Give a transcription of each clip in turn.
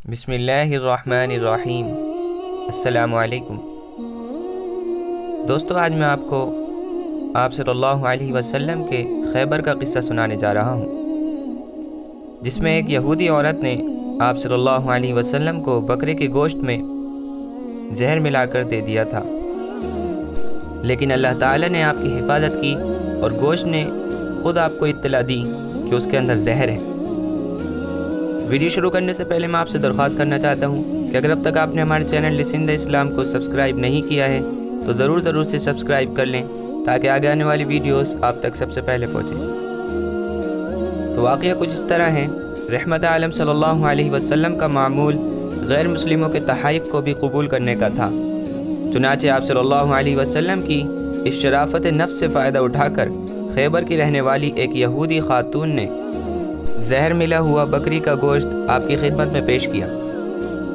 بسم اللہ الرحمن الرحیم۔ السلام علیکم دوستو، آج میں آپ کو آپ صلی اللہ علیہ وسلم کے خیبر کا قصہ سنانے جا رہا ہوں، جس میں ایک یہودی عورت نے آپ صلی اللہ علیہ وسلم کو بکرے کے گوشت میں زہر ملا کر دے دیا تھا، لیکن اللہ تعالیٰ نے آپ کی حفاظت کی اور گوشت نے خود آپ کو اطلاع دی کہ اس کے اندر زہر ہے۔ ویڈیو شروع کرنے سے پہلے میں آپ سے درخواست کرنا چاہتا ہوں کہ اگر اب تک آپ نے ہمارے چینل لسن دی اسلام کو سبسکرائب نہیں کیا ہے تو ضرور سے سبسکرائب کر لیں تاکہ آگے آنے والی ویڈیوز آپ تک سب سے پہلے پہنچیں۔ تو واقعہ کچھ اس طرح ہے۔ رحمت عالم صلی اللہ علیہ وسلم کا معمول غیر مسلموں کے تحائف کو بھی قبول کرنے کا تھا، چنانچہ آپ صلی اللہ علیہ وسلم کی اس شرافت نفس سے فائدہ اٹھا کر خیبر کی رہنے والی ایک یہودی خاتون نے زہر ملا ہوا بکری کا گوشت آپ کی خدمت میں پیش کیا،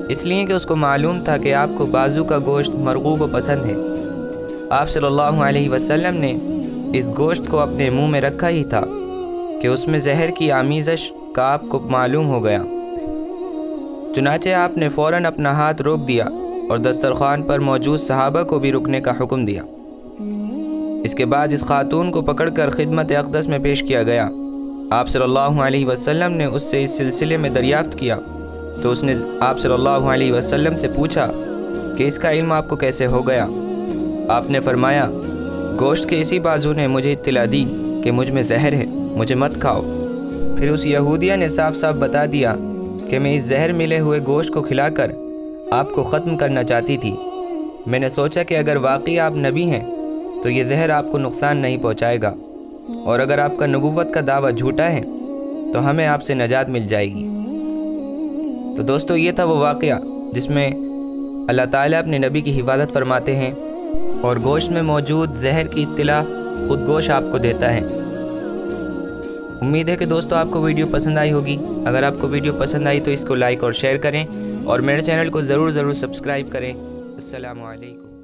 اس لیے کہ اس کو معلوم تھا کہ آپ کو بازو کا گوشت مرغوب و پسند ہے۔ آپ صلی اللہ علیہ وسلم نے اس گوشت کو اپنے منہ میں رکھا ہی تھا کہ اس میں زہر کی آمیزش کا آپ کو معلوم ہو گیا، چنانچہ آپ نے فوراً اپنا ہاتھ روک دیا اور دسترخوان پر موجود صحابہ کو بھی رکنے کا حکم دیا۔ اس کے بعد اس خاتون کو پکڑ کر خدمت اقدس میں پیش کیا گیا۔ آپ صلی اللہ علیہ وسلم نے اس سے اس سلسلے میں دریافت کیا تو اس نے آپ صلی اللہ علیہ وسلم سے پوچھا کہ اس کا علم آپ کو کیسے ہو گیا؟ آپ نے فرمایا، گوشت کے اسی بازو نے مجھے اطلاع دی کہ مجھ میں زہر ہے، مجھے مت کھاؤ۔ پھر اس یہودیہ نے صاف صاف بتا دیا کہ میں اس زہر ملے ہوئے گوشت کو کھلا کر آپ کو ختم کرنا چاہتی تھی۔ میں نے سوچا کہ اگر واقعی آپ نبی ہیں تو یہ زہر آپ کو نقصان نہیں پہنچائے گا، اور اگر آپ کا نبوت کا دعویٰ جھوٹا ہے تو ہمیں آپ سے نجات مل جائے گی۔ تو دوستو، یہ تھا وہ واقعہ جس میں اللہ تعالیٰ اپنے نبی کی حفاظت فرماتے ہیں اور گوشت میں موجود زہر کی اطلاع خود گوشت آپ کو دیتا ہے۔ امید ہے کہ دوستو آپ کو ویڈیو پسند آئی ہوگی۔ اگر آپ کو ویڈیو پسند آئی تو اس کو لائک اور شیئر کریں اور میرے چینل کو ضرور سبسکرائب کریں۔ السلام علیکم۔